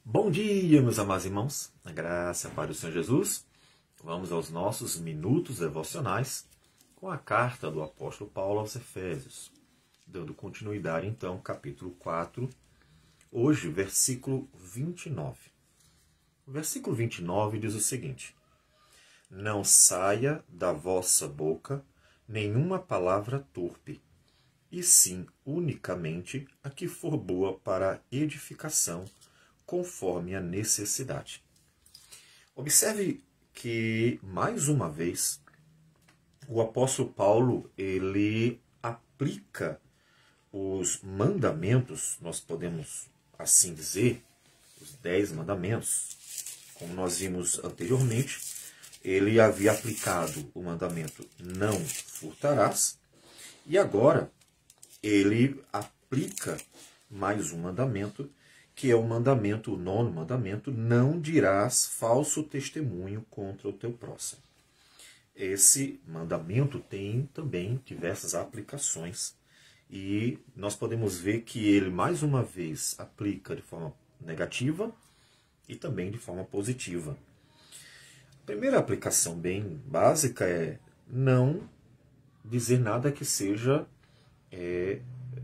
Bom dia, meus amados irmãos, na graça para o Senhor Jesus. Vamos aos nossos minutos devocionais com a carta do apóstolo Paulo aos Efésios, dando continuidade então, capítulo 4, hoje, versículo 29. O versículo 29 diz o seguinte: Não saia da vossa boca nenhuma palavra torpe, e sim unicamente a que for boa para edificação, conforme a necessidade. Observe que, mais uma vez, o apóstolo Paulo, ele aplica os mandamentos, nós podemos assim dizer, os 10 mandamentos. Como nós vimos anteriormente, ele havia aplicado o mandamento não furtarás, e agora ele aplica mais um mandamento, que é o mandamento, o 9º mandamento, não dirás falso testemunho contra o teu próximo. Esse mandamento tem também diversas aplicações e nós podemos ver que ele, mais uma vez, aplica de forma negativa e também de forma positiva. A primeira aplicação bem básica é não dizer nada que seja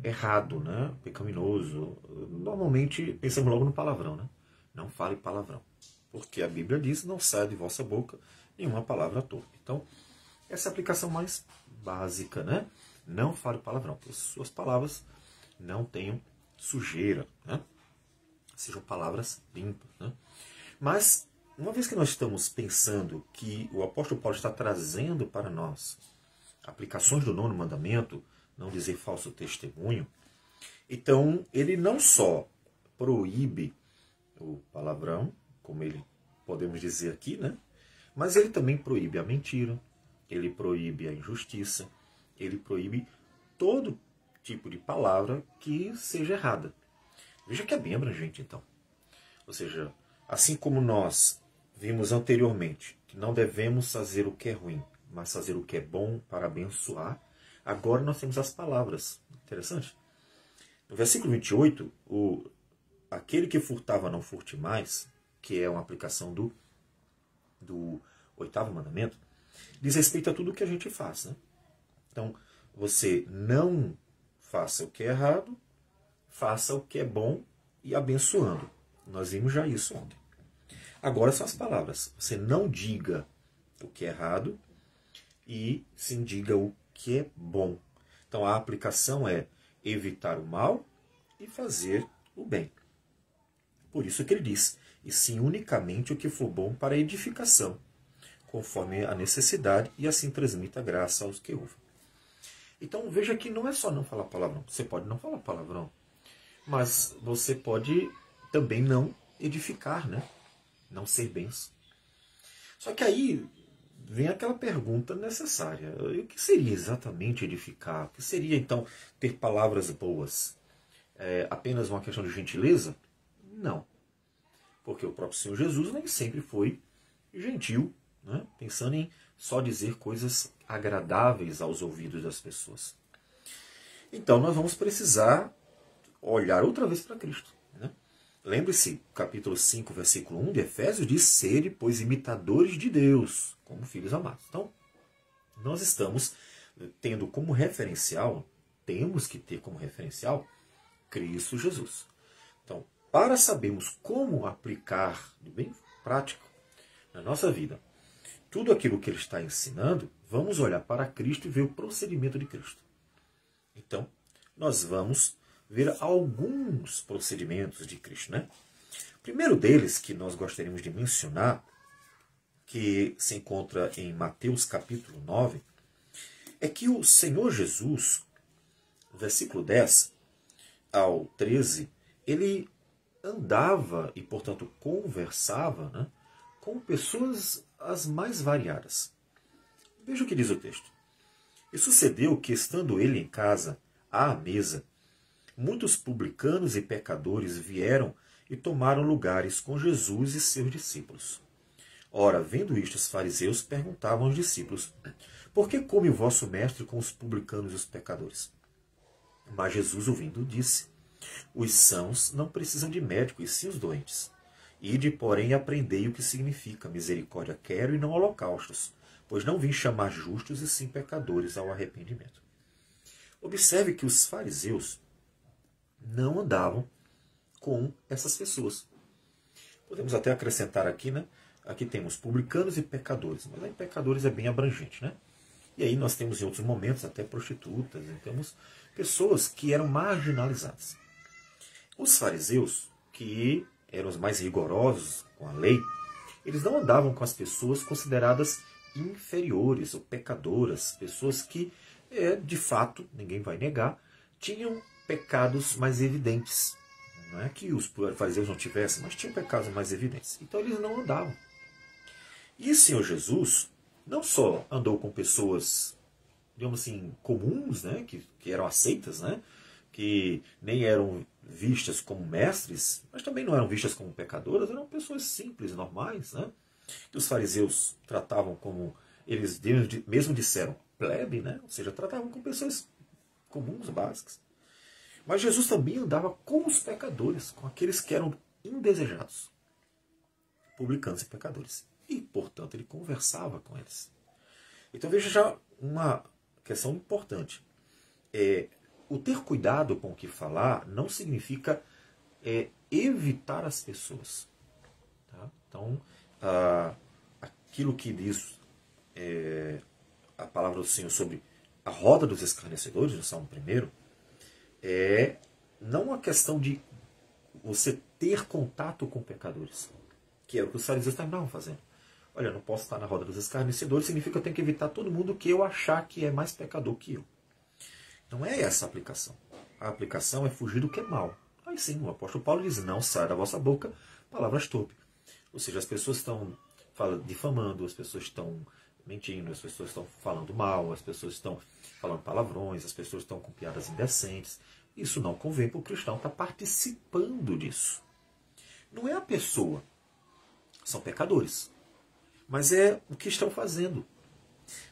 errado, né? Pecaminoso. Normalmente pensamos logo no palavrão, né? Não fale palavrão. Porque a Bíblia diz, não saia de vossa boca nenhuma palavra torpe. Então, essa é a aplicação mais básica, né? Não fale palavrão, que as suas palavras não tenham sujeira, né? Sejam palavras limpas, né? Mas, uma vez que nós estamos pensando que o apóstolo Paulo está trazendo para nós aplicações do 9º mandamento, não dizer falso testemunho, então ele não só proíbe o palavrão, como ele podemos dizer aqui, né? Mas ele também proíbe a mentira, ele proíbe a injustiça, ele proíbe todo tipo de palavra que seja errada. Veja que é bem abrangente, então. Ou seja, assim como nós vimos anteriormente que não devemos fazer o que é ruim, mas fazer o que é bom para abençoar, agora nós temos as palavras. Interessante. No versículo 28, aquele que furtava não furte mais, que é uma aplicação do 8º mandamento, diz respeito a tudo o que a gente faz, né? Então, você não faça o que é errado, faça o que é bom e abençoando. Nós vimos já isso ontem. Agora são as palavras. Você não diga o que é errado e sim diga o que é bom. Então a aplicação é evitar o mal e fazer o bem. Por isso que ele diz, e sim unicamente o que for bom para edificação, conforme a necessidade, e assim transmita graça aos que ouvem. Então veja que não é só não falar palavrão. Você pode não falar palavrão, mas você pode também não edificar, né? Não ser benção. Só que aí vem aquela pergunta necessária. O que seria exatamente edificar? O que seria, então, ter palavras boas? É apenas uma questão de gentileza? Não. Porque o próprio Senhor Jesus nem sempre foi gentil, né? Pensando em só dizer coisas agradáveis aos ouvidos das pessoas. Então, nós vamos precisar olhar outra vez para Cristo, né? Lembre-se, capítulo 5, versículo 1 de Efésios diz: sede, pois, imitadores de Deus, como filhos amados. Então, nós estamos tendo como referencial, temos que ter como referencial, Cristo Jesus. Então, para sabermos como aplicar, de bem prático, na nossa vida, tudo aquilo que ele está ensinando, vamos olhar para Cristo e ver o procedimento de Cristo. Então, nós vamos ver alguns procedimentos de Cristo, né? O primeiro deles, que nós gostaríamos de mencionar, que se encontra em Mateus capítulo 9, é que o Senhor Jesus, versículo 10 ao 13, ele andava e, portanto, conversava, né, com pessoas as mais variadas. Veja o que diz o texto. E sucedeu que, estando ele em casa, à mesa, muitos publicanos e pecadores vieram e tomaram lugares com Jesus e seus discípulos. Ora, vendo isto, os fariseus perguntavam aos discípulos: por que come o vosso mestre com os publicanos e os pecadores? Mas Jesus, ouvindo, disse: os sãos não precisam de médico, e sim os doentes. Ide, porém, aprendei o que significa misericórdia quero e não holocaustos, pois não vim chamar justos e sim pecadores ao arrependimento. Observe que os fariseus não andavam com essas pessoas. Podemos até acrescentar aqui, né? Aqui temos publicanos e pecadores, mas aí pecadores é bem abrangente, né? E aí nós temos em outros momentos até prostitutas, e temos pessoas que eram marginalizadas. Os fariseus, que eram os mais rigorosos com a lei, eles não andavam com as pessoas consideradas inferiores ou pecadoras, pessoas que, de fato, ninguém vai negar, tinham pecados mais evidentes. Não é que os fariseus não tivessem, mas tinham pecados mais evidentes. Então eles não andavam. E o Senhor Jesus não só andou com pessoas, digamos assim, comuns, né, que eram aceitas, né, que nem eram vistas como mestres, mas também não eram vistas como pecadoras, eram pessoas simples, normais, né, que os fariseus tratavam como, eles mesmo disseram, plebe, né, ou seja, tratavam com pessoas comuns, básicas. Mas Jesus também andava com os pecadores, com aqueles que eram indesejados, publicanos e pecadores. E, portanto, ele conversava com eles. Então veja já uma questão importante. O ter cuidado com o que falar não significa evitar as pessoas. Tá? Então, aquilo que diz a palavra do Senhor sobre a roda dos escarnecedores, no Salmo 1, é não uma questão de você ter contato com pecadores, que era o que os fariseus estavam fazendo. Olha, eu não posso estar na roda dos escarnecedores, significa que eu tenho que evitar todo mundo que eu achar que é mais pecador que eu. Não é essa a aplicação. A aplicação é fugir do que é mal. Aí sim, o apóstolo Paulo diz, não sai da vossa boca palavras torpes. Ou seja, as pessoas estão difamando, as pessoas estão mentindo, as pessoas estão falando mal, as pessoas estão falando palavrões, as pessoas estão com piadas indecentes. Isso não convém para o cristão estar participando disso. Não é a pessoa. São pecadores. Mas é o que estão fazendo.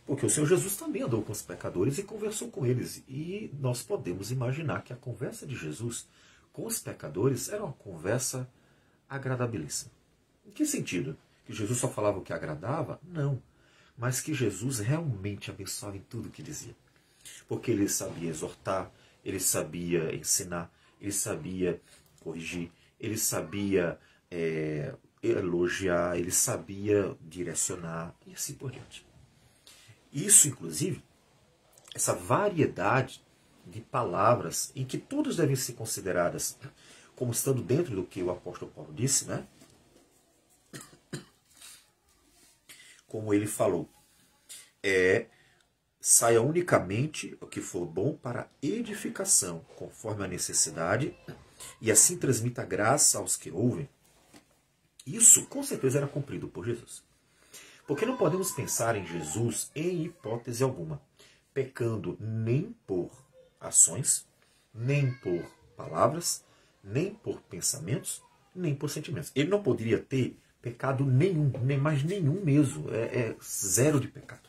Porque o Senhor Jesus também andou com os pecadores e conversou com eles. E nós podemos imaginar que a conversa de Jesus com os pecadores era uma conversa agradabilíssima. Em que sentido? Que Jesus só falava o que agradava? Não. Mas que Jesus realmente abençoava em tudo o que dizia. Porque ele sabia exortar, ele sabia ensinar, ele sabia corrigir, ele sabia elogiar, ele sabia direcionar e assim por diante. Isso, inclusive, essa variedade de palavras em que todas devem ser consideradas como estando dentro do que o apóstolo Paulo disse, né? Como ele falou, saia unicamente o que for bom para edificação, conforme a necessidade, e assim transmita graça aos que ouvem. Isso, com certeza, era cumprido por Jesus. Porque não podemos pensar em Jesus, em hipótese alguma, pecando nem por ações, nem por palavras, nem por pensamentos, nem por sentimentos. Ele não poderia ter pecado nenhum, nem mais nenhum mesmo. É zero de pecado.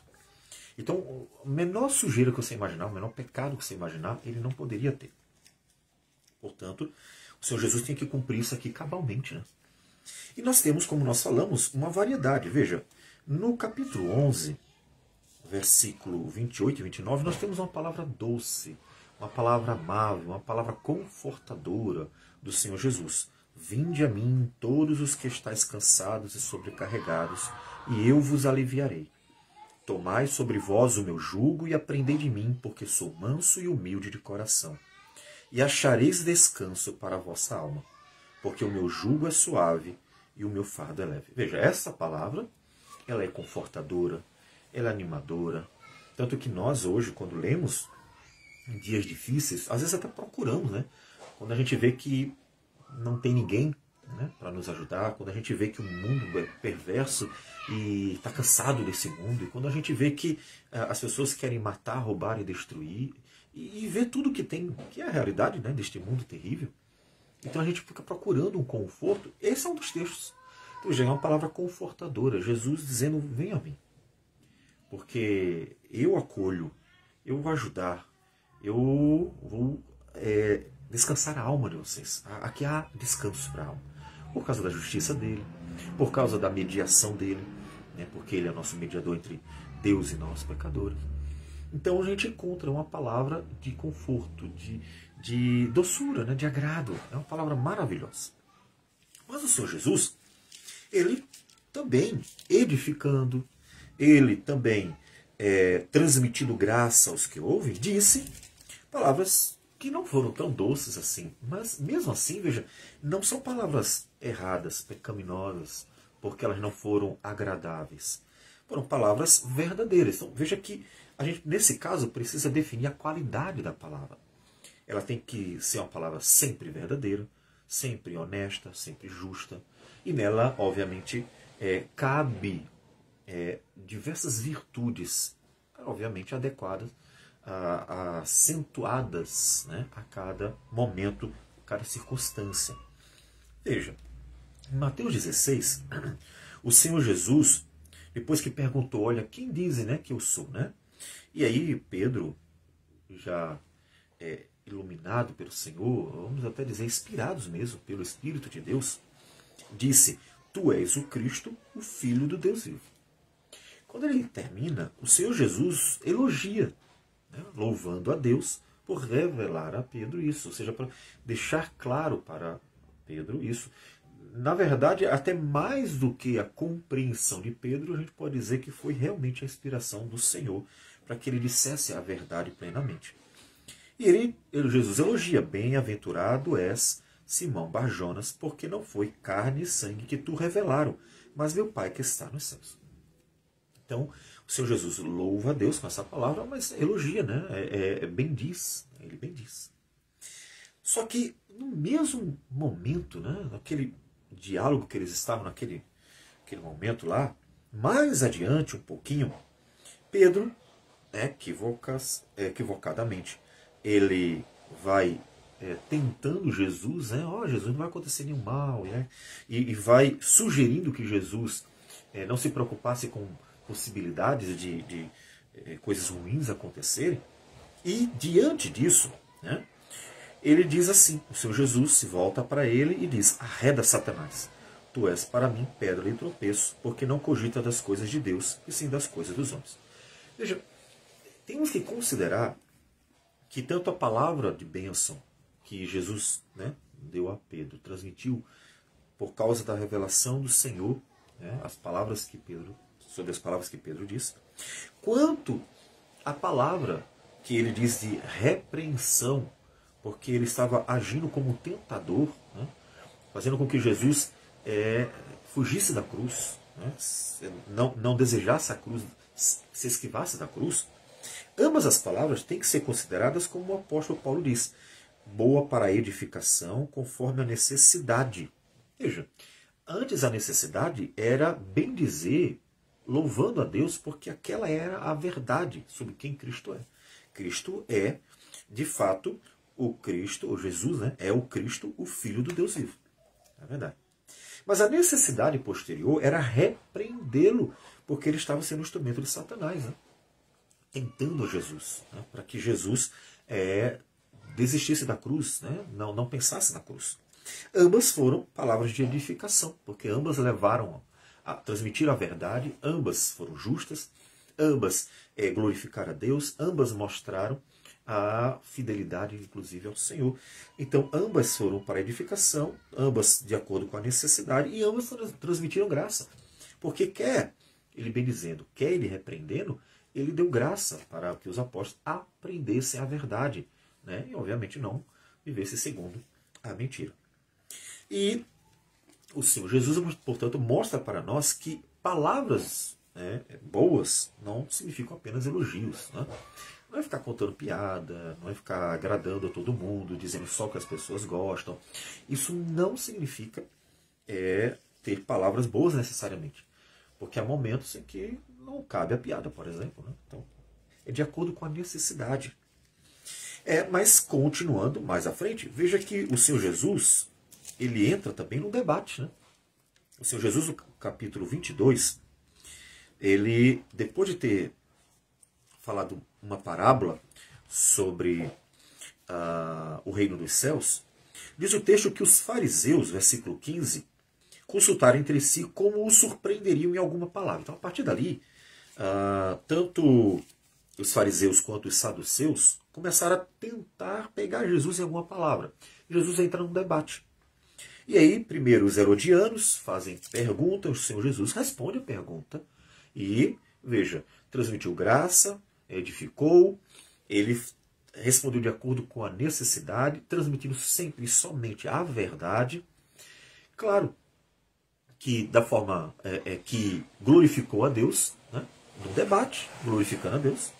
Então, o menor sujeira que você imaginar, o menor pecado que você imaginar, ele não poderia ter. Portanto, o Senhor Jesus tem que cumprir isso aqui cabalmente, né? E nós temos, como nós falamos, uma variedade. Veja, no capítulo 11, versículo 28 e 29, nós temos uma palavra doce, uma palavra amável, uma palavra confortadora do Senhor Jesus. Vinde a mim todos os que estáis cansados e sobrecarregados, e eu vos aliviarei. Tomai sobre vós o meu jugo e aprendei de mim, porque sou manso e humilde de coração. E achareis descanso para a vossa alma, porque o meu jugo é suave e o meu fardo é leve. Veja, essa palavra, ela é confortadora, ela é animadora. Tanto que nós hoje, quando lemos em dias difíceis, às vezes até procuramos, né? Quando a gente vê que não tem ninguém, né, para nos ajudar, quando a gente vê que o mundo é perverso e está cansado desse mundo, e quando a gente vê que as pessoas querem matar, roubar e destruir, e vê tudo que tem, que é a realidade, né, deste mundo terrível, então a gente fica procurando um conforto. Esse é um dos textos. Então já é uma palavra confortadora, Jesus dizendo, venha a mim, porque eu acolho, eu vou ajudar, eu vou descansar a alma de vocês. Aqui há descanso para a alma. por causa da justiça dele, por causa da mediação dele, né? Porque ele é nosso mediador entre Deus e nós, pecadores. Então a gente encontra uma palavra de conforto, de doçura, né? De agrado. É uma palavra maravilhosa. Mas o Senhor Jesus, ele também edificando, ele também transmitindo graça aos que ouvem, disse palavras que não foram tão doces assim. Mas mesmo assim, veja, não são palavras erradas, pecaminosas, porque elas não foram agradáveis. Foram palavras verdadeiras. Então veja que a gente, nesse caso, precisa definir a qualidade da palavra. Ela tem que ser uma palavra sempre verdadeira, sempre honesta, sempre justa. E nela, obviamente, cabe diversas virtudes, obviamente adequadas, acentuadas, né, a cada momento, a cada circunstância. Veja, em Mateus 16, o Senhor Jesus, depois que perguntou, olha, quem dizem, né, que eu sou, né? E aí Pedro, já iluminado pelo Senhor, vamos até dizer, inspirados mesmo pelo Espírito de Deus, disse, tu és o Cristo, o Filho do Deus vivo. Quando ele termina, o Senhor Jesus elogia, né, louvando a Deus por revelar a Pedro isso, ou seja, para deixar claro para Pedro isso. Na verdade, até mais do que a compreensão de Pedro, a gente pode dizer que foi realmente a inspiração do Senhor para que ele dissesse a verdade plenamente. E Jesus elogia, bem-aventurado és Simão Barjonas, porque não foi carne e sangue que tu revelaram, mas meu Pai que está nos céus. Então, o Senhor Jesus louva a Deus com essa palavra, mas elogia, né? Bendiz, ele bendiz. Só que no mesmo momento, né, naquele diálogo que eles estavam naquele momento lá, mais adiante um pouquinho, Pedro, equivocadamente, ele vai tentando Jesus, né? Jesus, não vai acontecer nenhum mal, né? E vai sugerindo que Jesus não se preocupasse com possibilidades de coisas ruins acontecerem. E diante disso, né, ele diz assim, o Senhor Jesus se volta para ele e diz, arreda Satanás, tu és para mim pedra e tropeço, porque não cogita das coisas de Deus, e sim das coisas dos homens. Veja, temos que considerar que tanto a palavra de bênção que Jesus, né, deu a Pedro, transmitiu por causa da revelação do Senhor, né, sobre as palavras que Pedro disse, quanto a palavra que ele diz de repreensão, porque ele estava agindo como um tentador, né, fazendo com que Jesus fugisse da cruz, né, não desejasse a cruz, se esquivasse da cruz. Ambas as palavras têm que ser consideradas como o apóstolo Paulo diz, boa para a edificação conforme a necessidade. Veja, antes a necessidade era bem dizer, louvando a Deus, porque aquela era a verdade sobre quem Cristo é. Cristo é, de fato, o Cristo, o Jesus, né, é o Cristo, o Filho do Deus vivo. É verdade. Mas a necessidade posterior era repreendê-lo, porque ele estava sendo um instrumento de Satanás, né, tentando a Jesus, né, para que Jesus desistisse da cruz, né, não pensasse na cruz. Ambas foram palavras de edificação, porque ambas levaram a transmitir a verdade, ambas foram justas, ambas glorificaram a Deus, ambas mostraram a fidelidade, inclusive, ao Senhor. Então, ambas foram para a edificação, ambas de acordo com a necessidade, e ambas transmitiram graça. Porque quer ele bendizendo, quer ele repreendendo, ele deu graça para que os apóstolos aprendessem a verdade, né? E, obviamente, não vivessem segundo a mentira. E o Senhor Jesus, portanto, mostra para nós que palavras boas não significam apenas elogios, né? Não é ficar contando piada, não é ficar agradando a todo mundo, dizendo só o que as pessoas gostam. Isso não significa ter palavras boas necessariamente. Porque há momentos em que não cabe a piada, por exemplo, né? Então, é de acordo com a necessidade. Mas, continuando mais à frente, veja que o Senhor Jesus, ele entra também no debate, né? O Senhor Jesus, no capítulo 22, ele, depois de ter falado uma parábola sobre o reino dos céus, diz o texto que os fariseus, versículo 15, consultaram entre si como o surpreenderiam em alguma palavra. Então, a partir dali, tanto os fariseus quanto os saduceus começaram a tentar pegar Jesus em alguma palavra. Jesus entra num debate. E aí, primeiro, os herodianos fazem pergunta, o Senhor Jesus responde a pergunta. E, veja, transmitiu graça, edificou, ele respondeu de acordo com a necessidade, transmitindo sempre e somente a verdade. Claro que da forma que glorificou a Deus, né, no debate, glorificando a Deus.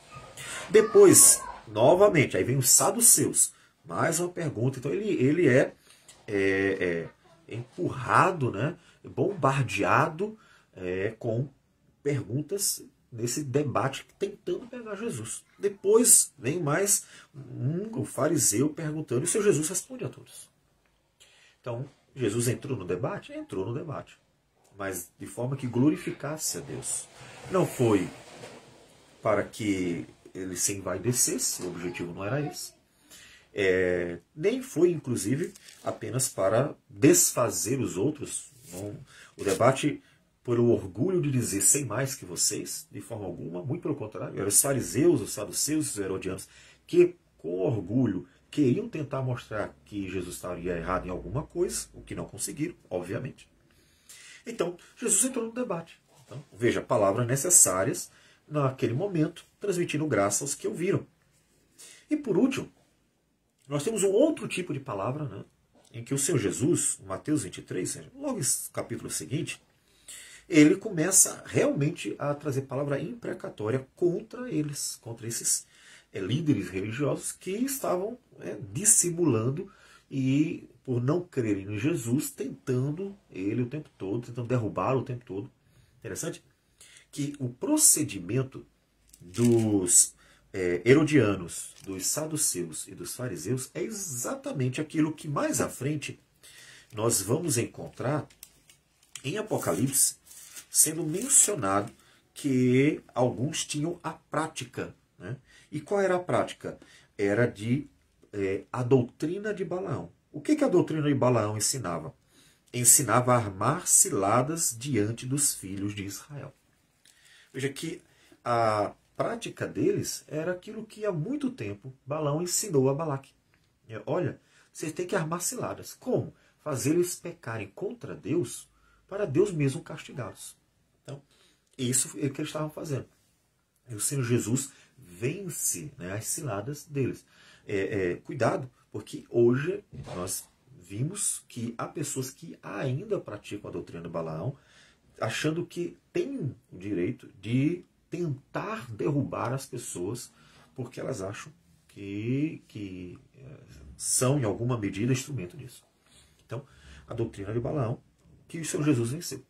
Depois, novamente, aí vem os saduceus. Mais uma pergunta. Então ele é empurrado, né, bombardeado com perguntas nesse debate tentando pegar Jesus. Depois vem mais o fariseu perguntando e o Senhor Jesus responde a todos. Então, Jesus entrou no debate? Entrou no debate. Mas de forma que glorificasse a Deus. Não foi para que ele se envaidecesse, o objetivo não era esse. Nem foi, inclusive, apenas para desfazer os outros. Não, o debate, por o orgulho de dizer sei mais que vocês, de forma alguma, muito pelo contrário, eram os fariseus, os saduceus, os herodianos, que com orgulho queriam tentar mostrar que Jesus estaria errado em alguma coisa, o que não conseguiram, obviamente. Então, Jesus entrou no debate. Então, veja, palavras necessárias naquele momento, transmitindo graça aos que ouviram. E por último, nós temos um outro tipo de palavra, né, em que o Senhor Jesus, Mateus 23, logo no capítulo seguinte, ele começa realmente a trazer palavra imprecatória contra eles, contra esses líderes religiosos que estavam dissimulando e, por não crerem em Jesus, tentando ele o tempo todo, tentando derrubá-lo o tempo todo. Interessante que o procedimento dos herodianos, dos saduceus e dos fariseus é exatamente aquilo que mais à frente nós vamos encontrar em Apocalipse, sendo mencionado que alguns tinham a prática. Né? E qual era a prática? Era a doutrina de Balaão. O que a doutrina de Balaão ensinava? Ensinava a armar ciladas diante dos filhos de Israel. Veja que a prática deles era aquilo que há muito tempo Balaão ensinou a Balaque. Olha, vocês têm que armar ciladas. Como? Fazer eles pecarem contra Deus para Deus mesmo castigá-los. Então, isso é o que eles estavam fazendo. E o Senhor Jesus vence, né, as ciladas deles. Cuidado, porque hoje nós vimos que há pessoas que ainda praticam a doutrina de Balaão, achando que têm o direito de tentar derrubar as pessoas, porque elas acham que são, em alguma medida, instrumento disso. Então, a doutrina de Balaão, que o Senhor Jesus venceu.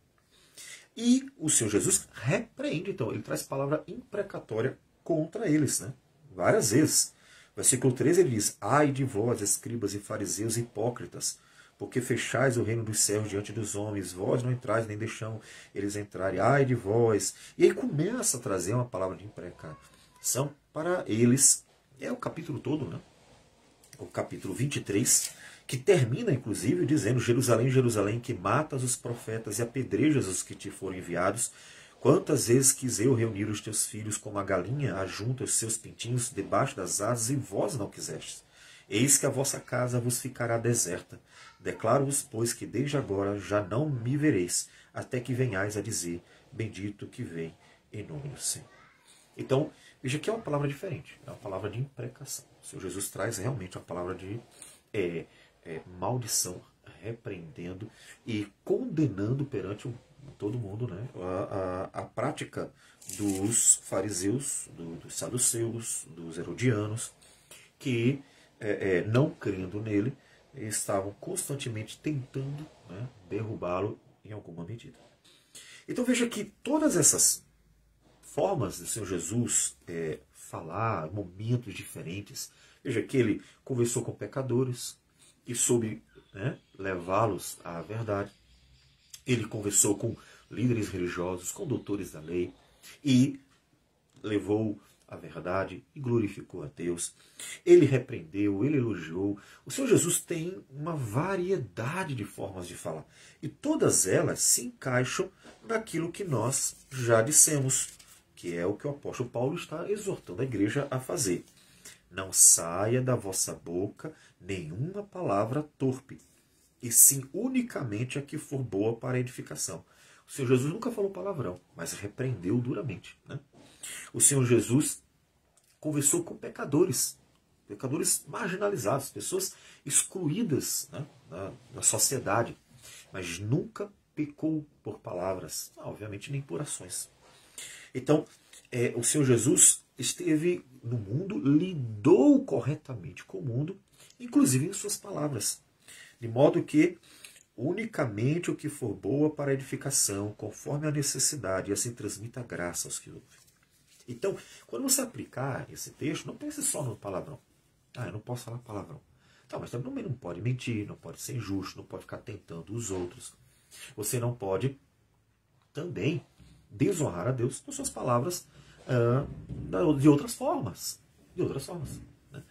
E o Senhor Jesus repreende, então, ele traz palavra imprecatória contra eles, né? Várias vezes. Versículo 13 ele diz: ai de vós, escribas e fariseus hipócritas, porque fechais o reino dos céus diante dos homens, vós não entrais nem deixam eles entrarem, ai de vós. E aí começa a trazer uma palavra de imprecação para eles. É o capítulo todo, né? O capítulo 23, que termina, inclusive, dizendo: Jerusalém, Jerusalém, que matas os profetas e apedrejas os que te foram enviados, quantas vezes quis eu reunir os teus filhos como a galinha ajunta os seus pintinhos debaixo das asas, e vós não quisestes. Eis que a vossa casa vos ficará deserta. Declaro-vos, pois, que desde agora já não me vereis, até que venhais a dizer: bendito que vem em nome do Senhor. Então, veja que é uma palavra diferente, é uma palavra de imprecação. O Senhor Jesus traz realmente uma palavra de maldição, repreendendo e condenando perante todo mundo, né, a prática dos fariseus, dos saduceus, dos herodianos, que, não crendo nele, estavam constantemente tentando, né, derrubá-lo em alguma medida. Então veja que todas essas formas do Senhor Jesus falar, momentos diferentes. Veja que ele conversou com pecadores e soube, né, levá-los à verdade. Ele conversou com líderes religiosos, com doutores da lei, e levou a verdade e glorificou a Deus. Ele repreendeu, ele elogiou. O Senhor Jesus tem uma variedade de formas de falar. E todas elas se encaixam naquilo que nós já dissemos, que é o que o apóstolo Paulo está exortando a igreja a fazer. Não saia da vossa boca nenhuma palavra torpe, e sim unicamente a que for boa para a edificação. O Senhor Jesus nunca falou palavrão, mas repreendeu duramente, né? O Senhor Jesus conversou com pecadores marginalizados, pessoas excluídas, né, da sociedade, mas nunca pecou por palavras, obviamente nem por ações. Então, o Senhor Jesus esteve no mundo, lidou corretamente com o mundo, inclusive em suas palavras, de modo que unicamente o que for boa para a edificação, conforme a necessidade, e assim transmita graça aos que ouvem. Então, quando você aplicar esse texto, não pense só no palavrão. Eu não posso falar palavrão. Tá, mas também não pode mentir, não pode ser injusto, não pode ficar tentando os outros. Você não pode também desonrar a Deus com suas palavras de outras formas. Né?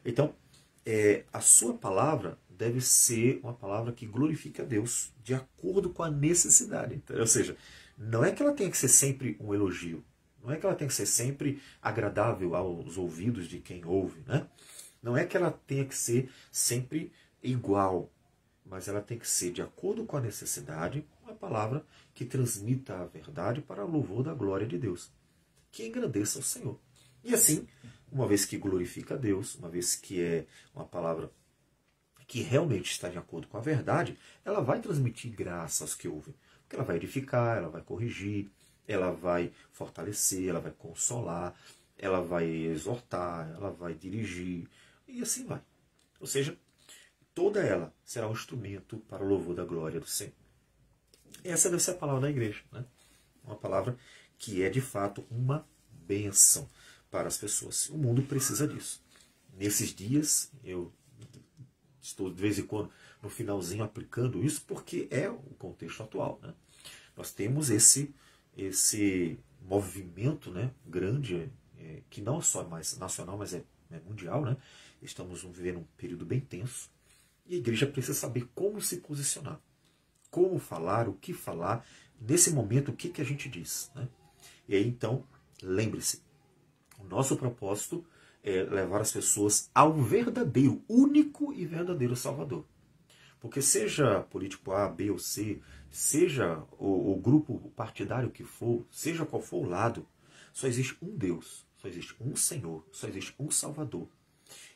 Então, a sua palavra deve ser uma palavra que glorifique a Deus de acordo com a necessidade. Então, ou seja, não é que ela tenha que ser sempre um elogio, não é que ela tenha que ser sempre agradável aos ouvidos de quem ouve, né? Não é que ela tenha que ser sempre igual, mas ela tem que ser, de acordo com a necessidade, uma palavra que transmita a verdade para o louvor da glória de Deus, que engrandeça o Senhor. E assim, uma vez que glorifica a Deus, uma vez que é uma palavra que realmente está de acordo com a verdade, ela vai transmitir graça aos que ouvem. Porque ela vai edificar, ela vai corrigir, ela vai fortalecer, ela vai consolar, ela vai exortar, ela vai dirigir, e assim vai. Ou seja, toda ela será um instrumento para o louvor da glória do Senhor. Essa deve ser a palavra da igreja, né? Uma palavra que é de fato uma bênção para as pessoas. O mundo precisa disso. Nesses dias, eu estou de vez em quando no finalzinho aplicando isso, porque é o contexto atual, né? Nós temos esse movimento, né, grande, que não é só mais nacional, mas é mundial, né? Estamos vivendo um período bem tenso e a igreja precisa saber como se posicionar, como falar, o que falar, nesse momento o que a gente diz, né? E aí então, lembre-se, o nosso propósito é levar as pessoas ao verdadeiro, único e verdadeiro Salvador. Porque seja político A, B ou C, seja o grupo partidário que for, seja qual for o lado, só existe um Deus, só existe um Senhor, só existe um Salvador.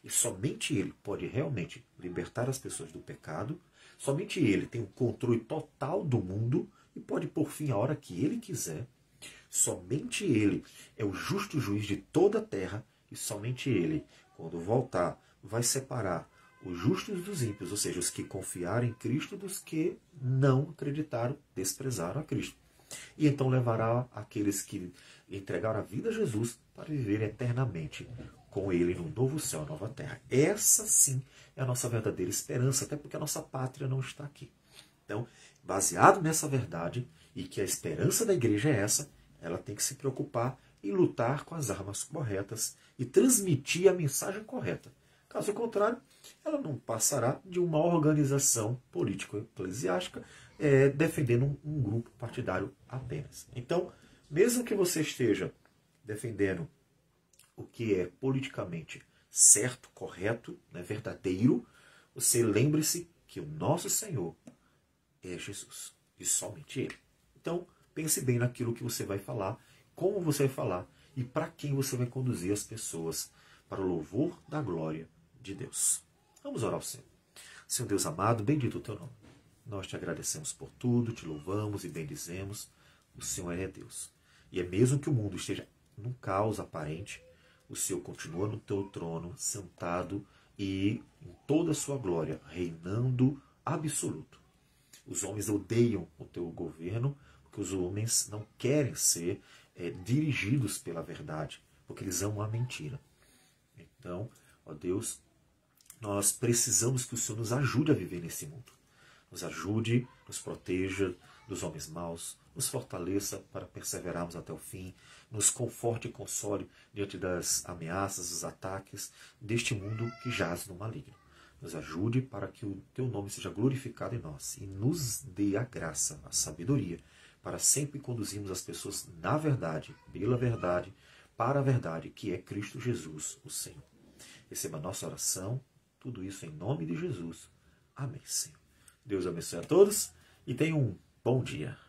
E somente Ele pode realmente libertar as pessoas do pecado, somente Ele tem o controle total do mundo e pode pôr fim a hora que Ele quiser. Somente Ele é o justo juiz de toda a terra e somente Ele, quando voltar, vai separar os justos dos ímpios, ou seja, os que confiaram em Cristo dos que não acreditaram, desprezaram a Cristo. E então levará aqueles que entregaram a vida a Jesus para viver eternamente com Ele no novo céu, nova terra. Essa sim é a nossa verdadeira esperança, até porque a nossa pátria não está aqui. Então, baseado nessa verdade, e que a esperança da igreja é essa, ela tem que se preocupar em lutar com as armas corretas e transmitir a mensagem correta. Caso contrário, ela não passará de uma organização político-eclesiástica defendendo um grupo partidário apenas. Então, mesmo que você esteja defendendo o que é politicamente certo, correto, né, verdadeiro, você lembre-se que o nosso Senhor é Jesus, e somente Ele. Então, pense bem naquilo que você vai falar, como você vai falar e para quem você vai conduzir as pessoas para o louvor da glória de Deus. Vamos orar ao Senhor. Senhor Deus amado, bendito o teu nome. Nós te agradecemos por tudo, te louvamos e bendizemos. O Senhor é Deus. E é mesmo que o mundo esteja num caos aparente, o Senhor continua no teu trono, sentado e em toda a sua glória, reinando absoluto. Os homens odeiam o teu governo, porque os homens não querem ser dirigidos pela verdade, porque eles amam a mentira. Então, ó Deus, nós precisamos que o Senhor nos ajude a viver nesse mundo. Nos ajude, nos proteja, dos homens maus, nos fortaleça para perseverarmos até o fim, nos conforte e console diante das ameaças, dos ataques deste mundo que jaz no maligno. Nos ajude para que o teu nome seja glorificado em nós e nos dê a graça, a sabedoria, para sempre conduzirmos as pessoas na verdade, pela verdade, para a verdade, que é Cristo Jesus, o Senhor. Receba a nossa oração, tudo isso em nome de Jesus. Amém, Senhor. Deus abençoe a todos e tenham um bom dia.